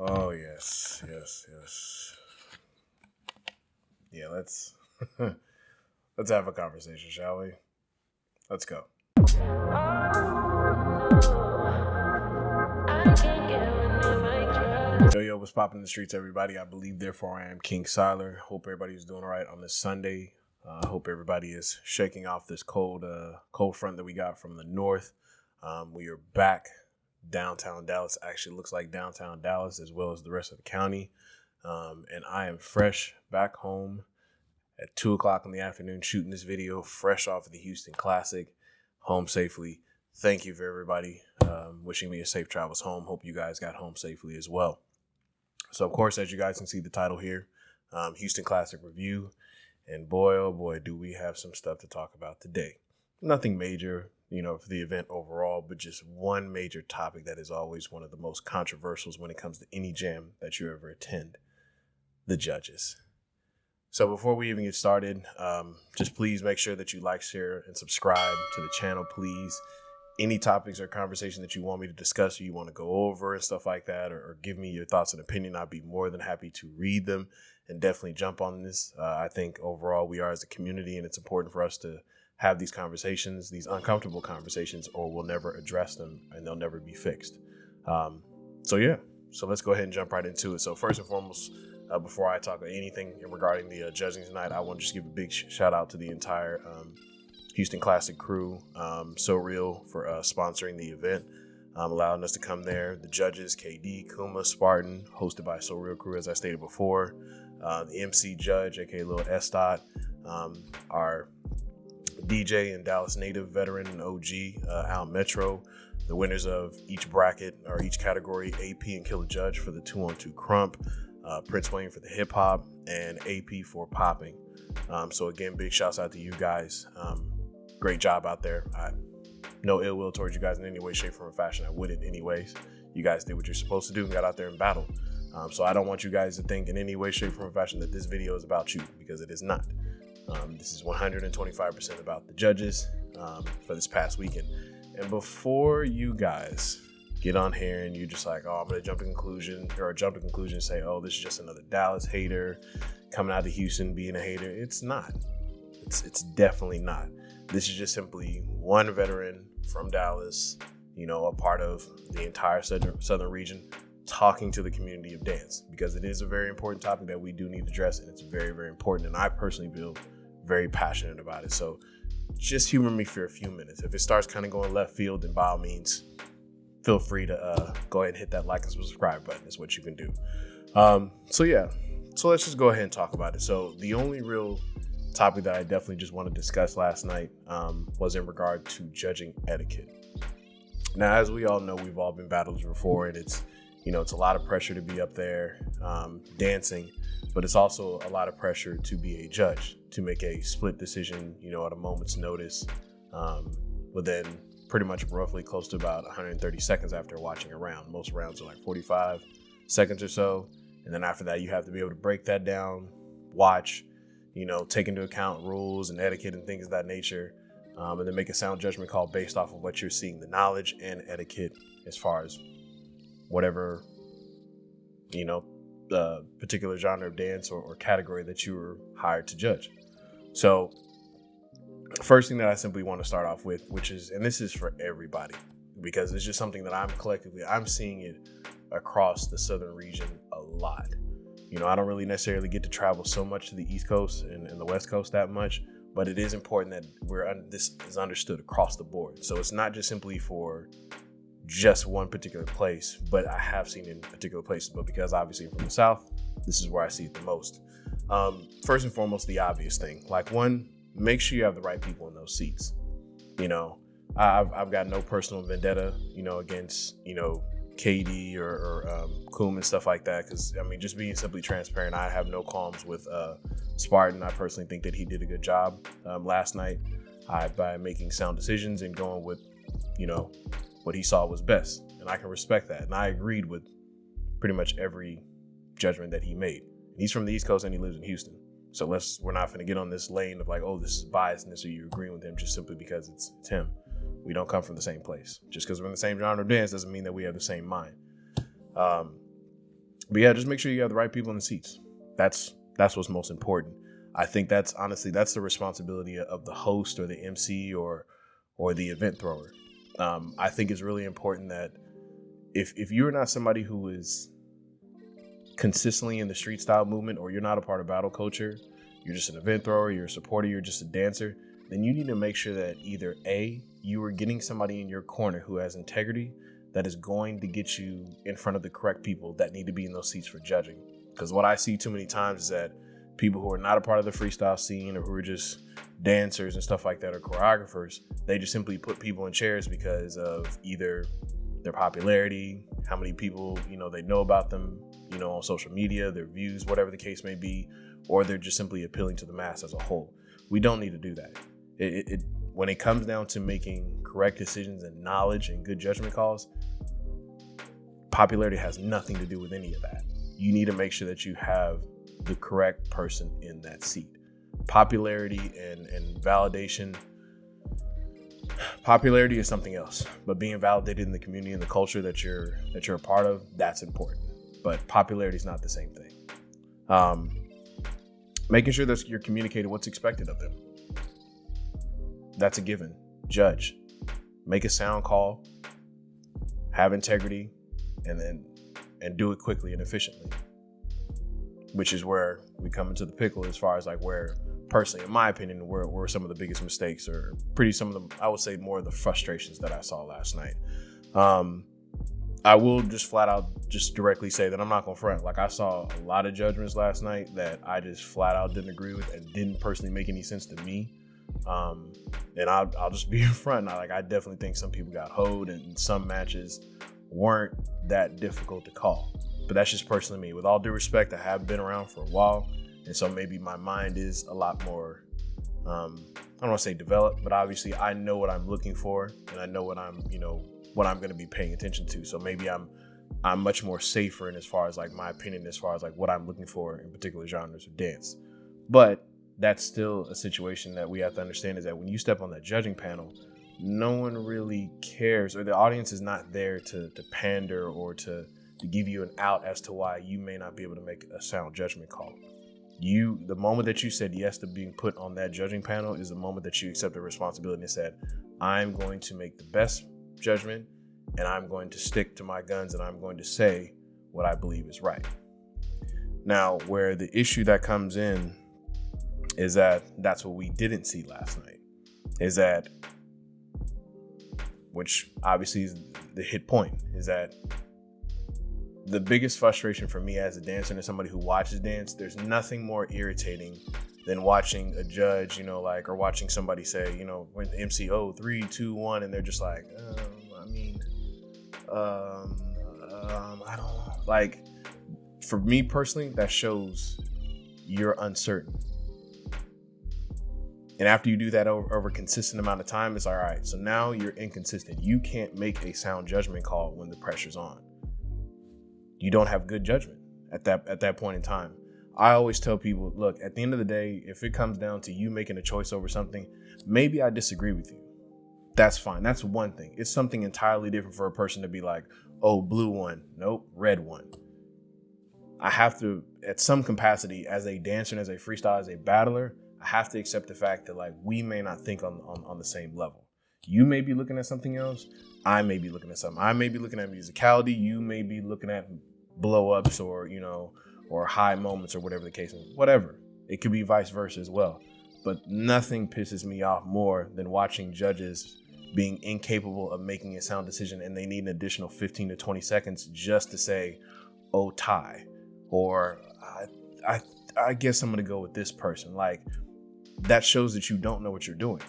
Oh yes, yes, yes. Yeah, let's let's have a conversation, shall we? Let's go. Yo, yo, what's popping in the streets, everybody? I believe, therefore, I am King Siler. Hope everybody's doing all right on this Sunday. Hope everybody is shaking off this cold front that we got from the north. We are back downtown Dallas. Actually, looks like downtown Dallas as well as the rest of the county. And I am fresh back home at 2 o'clock in the afternoon shooting this video, fresh off of the Houston Classic, home safely. Thank you for everybody wishing me a safe travels home. Hope you guys got home safely as well. So, of course, as you guys can see the title here, Houston Classic Review. And boy, oh boy, do we have some stuff to talk about today. Nothing major, for the event overall, but just one major topic that is always one of the most controversials when it comes to any jam that you ever attend: the judges. So before we even get started, just please make sure that you like, share, and subscribe to the channel, please. Any topics or conversation that you want me to discuss or you want to go over and stuff like that, or give me your thoughts and opinion, I'd be more than happy to read them and definitely jump on this. I think overall we are as a community, and it's important for us to have these conversations, these uncomfortable conversations, or we'll never address them and they'll never be fixed. So let's go ahead and jump right into it. So first and foremost, before I talk anything regarding the judging tonight, I want to just give a big shout out to the entire Houston Classic crew, So Real, for sponsoring the event, allowing us to come there. The judges, KD, Kuma, Spartan, hosted by So Real crew, as I stated before. The MC judge, aka Lil S. Dot, our DJ and Dallas native veteran and OG, Al Metro. The winners of each bracket or each category, AP and Killer Judge for the 2-on-2 Crump, Prince Wayne for the hip hop, and AP for popping. So again, big shouts out to you guys. Great job out there. No ill will towards you guys in any way, shape, form, or fashion. I wouldn't anyways. You guys did what you're supposed to do and got out there and battled. So I don't want you guys to think in any way, shape, form, or fashion that this video is about you, because it is not. This is 125% about the judges for this past weekend. And before you guys get on here and you're just like, oh, I'm going to jump to conclusion and say, oh, this is just another Dallas hater coming out of Houston being a hater. It's not. It's definitely not. This is just simply one veteran from Dallas, a part of the entire southern region, talking to the community of dance, because it is a very important topic that we do need to address, and it's very, very important. And I personally feel very passionate about it. So just humor me for a few minutes. If it starts kind of going left field, then by all means, feel free to go ahead and hit that like and subscribe button. Is what you can do. So let's just go ahead and talk about it. So the only real topic that I definitely just want to discuss last night was in regard to judging etiquette. Now, as we all know, we've all been battled before, and it's a lot of pressure to be up there dancing, but it's also a lot of pressure to be a judge, to make a split decision, at a moment's notice, within pretty much roughly close to about 130 seconds after watching a round. Most rounds are like 45 seconds or so. And then after that, you have to be able to break that down, watch, take into account rules and etiquette and things of that nature, and then make a sound judgment call based off of what you're seeing, the knowledge and etiquette as far as whatever, the particular genre of dance or category that you were hired to judge. So first thing that I simply want to start off with, and this is for everybody, because it's just something that I'm seeing it across the southern region a lot. I don't really necessarily get to travel so much to the East Coast and the West Coast that much, but it is important that this is understood across the board. So it's not just simply for just one particular place, but I have seen it in particular places. But because obviously I'm from the South, this is where I see it the most. First and foremost, the obvious thing, like one, make sure you have the right people in those seats. I've got no personal vendetta, against, KD or Coom and stuff like that. Because, just being simply transparent, I have no qualms with Spartan. I personally think that he did a good job last night by making sound decisions and going with, what he saw was best. And I can respect that. And I agreed with pretty much every judgment that he made. He's from the East Coast and he lives in Houston. So we're not going to get on this lane of like, oh, this is biasness, or you agreeing with him just simply because it's him. We don't come from the same place. Just because we're in the same genre of dance doesn't mean that we have the same mind. But yeah, just make sure you have the right people in the seats. That's what's most important. I think that's the responsibility of the host or the MC or the event thrower. I think it's really important that if you're not somebody who is consistently in the street style movement, or you're not a part of battle culture, you're just an event thrower, you're a supporter, you're just a dancer, then you need to make sure that either A, you are getting somebody in your corner who has integrity that is going to get you in front of the correct people that need to be in those seats for judging. Because what I see too many times is that people who are not a part of the freestyle scene, or who are just dancers and stuff like that, or choreographers, they just simply put people in chairs because of either their popularity, how many people, they know about them, on social media, their views, whatever the case may be, or they're just simply appealing to the mass as a whole. We don't need to do that. When it comes down to making correct decisions and knowledge and good judgment calls, popularity has nothing to do with any of that. You need to make sure that you have the correct person in that seat. Popularity and validation. Popularity is something else, but being validated in the community and the culture that you're a part of, that's important. But popularity is not the same thing. Making sure that you're communicating what's expected of them. That's a given. Judge. Make a sound call. Have integrity, and do it quickly and efficiently. Which is where we come into the pickle, as far as like where, personally, in my opinion, where some of the biggest mistakes, or some of them, I would say more of the frustrations that I saw last night. I will just flat out just directly say that I'm not gonna front. Like, I saw a lot of judgments last night that I just flat out didn't agree with and didn't personally make any sense to me. And I'll just be in front. I definitely think some people got hoed, and some matches weren't that difficult to call. But that's just personally me. With all due respect, I have been around for a while, and so maybe my mind is a lot more, I don't want to say developed, but obviously I know what I'm looking for, and I know what I'm going to be paying attention to. So maybe I'm much more safer in as far as like my opinion, as far as like what I'm looking for in particular genres of dance. But that's still a situation that we have to understand, is that when you step on that judging panel, no one really cares, or the audience is not there to pander or to give you an out as to why you may not be able to make a sound judgment call. The moment that you said yes to being put on that judging panel is the moment that you accept the responsibility and said, I'm going to make the best judgment, and I'm going to stick to my guns, and I'm going to say what I believe is right. Now, where the issue that comes in is that that's what we didn't see last night, is that, which obviously is the hit point, is that the biggest frustration for me as a dancer and as somebody who watches dance, there's nothing more irritating than watching a judge, or watching somebody say, when the MC, 3, 2, 1, and they're just like, I don't like. For me personally, that shows you're uncertain. And after you do that over a consistent amount of time, it's all right. So now you're inconsistent. You can't make a sound judgment call when the pressure's on. You don't have good judgment at that point in time. I always tell people, look, at the end of the day, if it comes down to you making a choice over something, maybe I disagree with you. That's fine. That's one thing. It's something entirely different for a person to be like, oh, blue one. Nope, red one. I have to, at some capacity, as a dancer and as a freestyle, as a battler, I have to accept the fact that like we may not think on the same level. You may be looking at something else. I may be looking at something. I may be looking at musicality. You may be looking at blow ups or high moments or whatever the case is. Whatever. It could be vice versa as well. But nothing pisses me off more than watching judges being incapable of making a sound decision, and they need an additional 15 to 20 seconds just to say, oh, tie. Or I guess I'm going to go with this person. Like, that shows that you don't know what you're doing.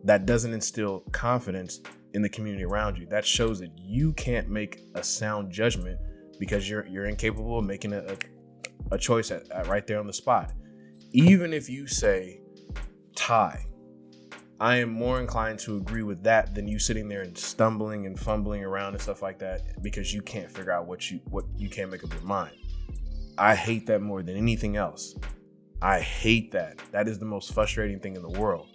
That doesn't instill confidence in the community around you. That shows that you can't make a sound judgment because you're incapable of making a choice at right there on the spot. Even if you say tie, I am more inclined to agree with that than you sitting there and stumbling and fumbling around and stuff like that because you can't figure out what you can't make up your mind. I hate that more than anything else. I hate that. That is the most frustrating thing in the world.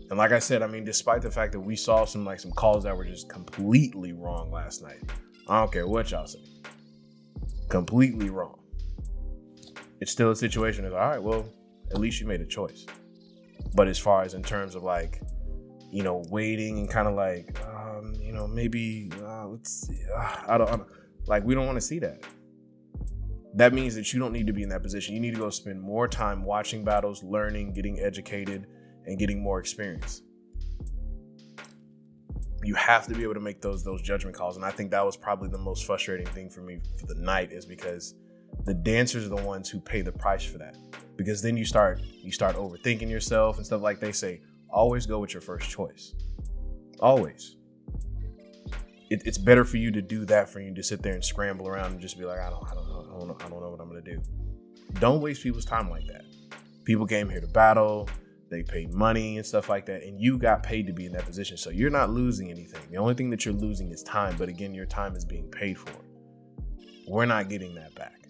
And like I said, I mean, despite the fact that we saw some calls that were just completely wrong last night, I don't care what y'all say. completely wrong. It's still a situation that's all right, well, at least you made a choice. But as far as in terms of like, waiting and kind of like, maybe let's see, I don't like, we don't want to see that. That means that you don't need to be in that position. You need to go spend more time watching battles, learning, getting educated, and getting more experience. You have to be able to make those judgment calls. And I think that was probably the most frustrating thing for me for the night, is because the dancers are the ones who pay the price for that. Because then you start overthinking yourself and stuff. Like they say, always go with your first choice. Always. It's better for you to do that for you to sit there and scramble around and just be like, I don't know what I'm gonna do. Don't waste people's time like that. People came here to battle. They paid money and stuff like that, and you got paid to be in that position. So you're not losing anything. The only thing that you're losing is time. But again, your time is being paid for. We're not getting that back.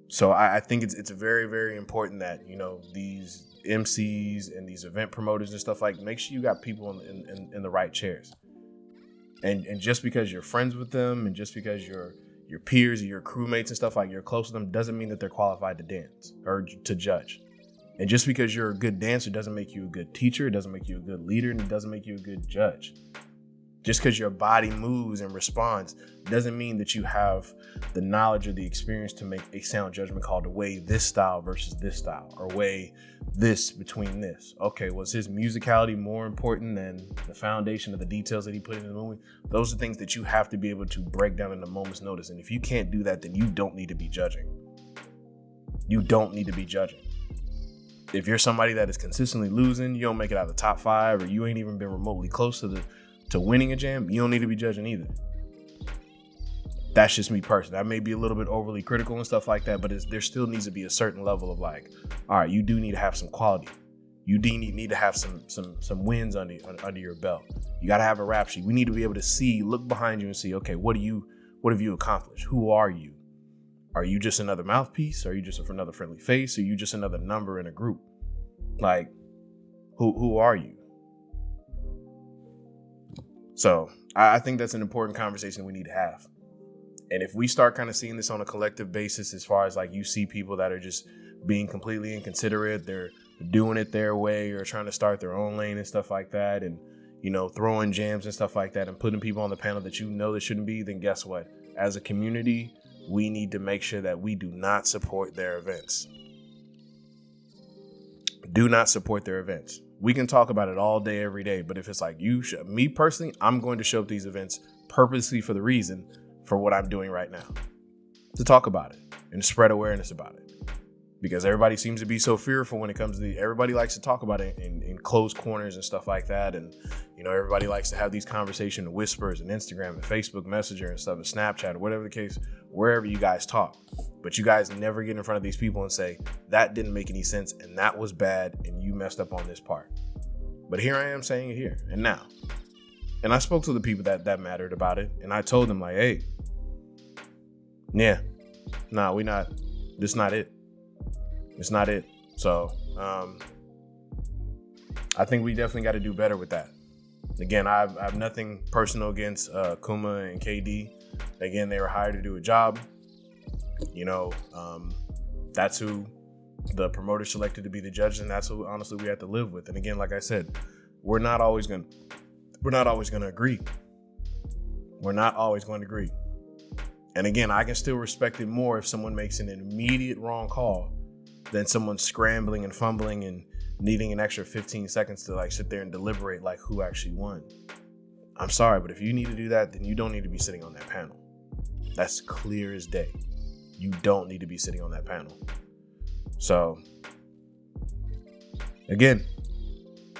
So I think it's very, very important that, these MCs and these event promoters and stuff, like, make sure you got people in the right chairs. And just because you're friends with them and just because your peers or your crewmates and stuff, like, you're close to them, doesn't mean that they're qualified to dance or to judge. And just because you're a good dancer doesn't make you a good teacher, it doesn't make you a good leader, and it doesn't make you a good judge. Just because your body moves and responds doesn't mean that you have the knowledge or the experience to make a sound judgment call to weigh this style versus this style, or weigh this between this. Okay, was his musicality more important than the foundation of the details that he put in the movie? Those are things that you have to be able to break down in a moment's notice. And if you can't do that, then you don't need to be judging. You don't need to be judging. If you're somebody that is consistently losing, you don't make it out of the top 5, or you ain't even been remotely close to winning a jam, you don't need to be judging either. That's just me personally. I may be a little bit overly critical and stuff like that, but there still needs to be a certain level of like, all right, you do need to have some quality. You do need to have some wins under your belt. You got to have a rap sheet. We need to be able to look behind you and see, okay, what have you accomplished? Who are you? Are you just another mouthpiece? Are you just another friendly face? Are you just another number in a group? Like, who are you? So I think that's an important conversation we need to have. And if we start kind of seeing this on a collective basis, as far as like, you see people that are just being completely inconsiderate, they're doing it their way or trying to start their own lane and stuff like that, and, throwing jams and stuff like that and putting people on the panel that that shouldn't be, then guess what? As a community, we need to make sure that we do not support their events. Do not support their events. We can talk about it all day, every day, but if it's like me personally, I'm going to show up these events purposely for the reason for what I'm doing right now, to talk about it and spread awareness about it. Because everybody seems to be so fearful when it comes to everybody likes to talk about it in closed corners and stuff like that. And, everybody likes to have these conversations, whispers, and Instagram and Facebook Messenger and stuff, and Snapchat, or whatever the case, wherever you guys talk. But you guys never get in front of these people and say, that didn't make any sense, and that was bad, and you messed up on this part. But here I am saying it here and now. And I spoke to the people that mattered about it, and I told them, like, hey, yeah, nah, this not it. It's not it. So I think we definitely got to do better with that. Again, I have nothing personal against Kuma and KD. Again, they were hired to do a job. That's who the promoter selected to be the judge, and that's who honestly we have to live with. And again, like I said, we're not always going to agree. We're not always going to agree. And again, I can still respect it more if someone makes an immediate wrong call than someone scrambling and fumbling and needing an extra 15 seconds to like sit there and deliberate like who actually won. I'm sorry, but if you need to do that, then you don't need to be sitting on that panel. That's clear as day. You don't need to be sitting on that panel. So again,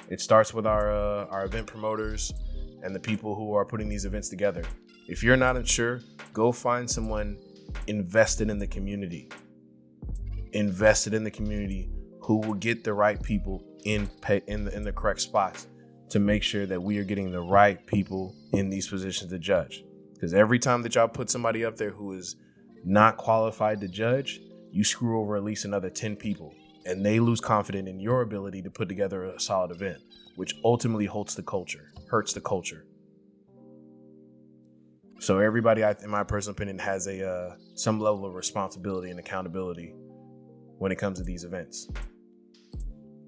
it starts with our event promoters and the people who are putting these events together. If you're not unsure, go find someone invested in the community. Invested in the community who will get the right people in the correct spots to make sure that we are getting the right people in these positions to judge. Because every time that y'all put somebody up there who is not qualified to judge, you screw over at least another 10 people, and they lose confidence in your ability to put together a solid event, which ultimately hurts the culture. So everybody, in my personal opinion, has a some level of responsibility and accountability when it comes to these events.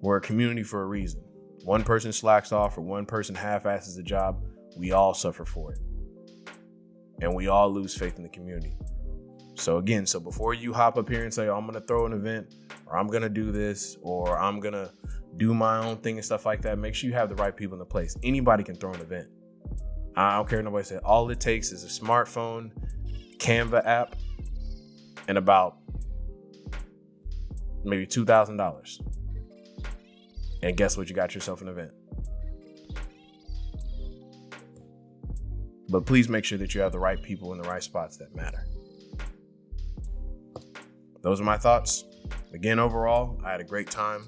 We're a community for a reason. One person slacks off or one person half-asses the job, we all suffer for it. And we all lose faith in the community. So again, before you hop up here and say, oh, I'm going to throw an event, or I'm going to do this, or I'm going to do my own thing and stuff like that, make sure you have the right people in the place. Anybody can throw an event. I don't care what nobody said. All it takes is a smartphone, Canva app, and about maybe $2,000. And guess what? You got yourself an event. But please make sure that you have the right people in the right spots that matter. Those are my thoughts. Again, overall, I had a great time.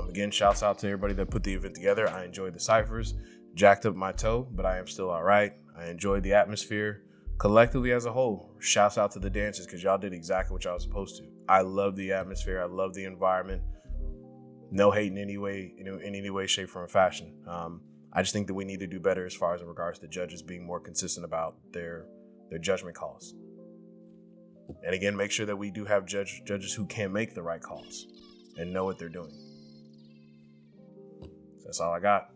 Again, shouts out to everybody that put the event together. I enjoyed the ciphers, jacked up my toe, but I am still all right. I enjoyed the atmosphere. Collectively as a whole, shouts out to the dancers because y'all did exactly what y'all was supposed to. I love the atmosphere. I love the environment. No hate in any way, shape, form, or fashion. I just think that we need to do better as far as in regards to judges being more consistent about their judgment calls. And again, make sure that we do have judges who can make the right calls and know what they're doing. So that's all I got.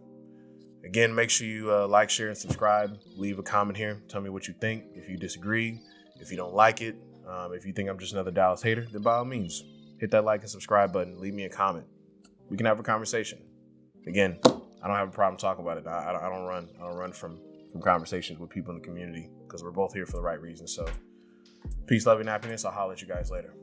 Again, make sure you like, share, and subscribe. Leave a comment here. Tell me what you think. If you disagree, if you don't like it, if you think I'm just another Dallas hater, then by all means, hit that like and subscribe button. Leave me a comment. We can have a conversation. Again, I don't have a problem talking about it. I don't run from conversations with people in the community because we're both here for the right reasons. So peace, love, and happiness. I'll holler at you guys later.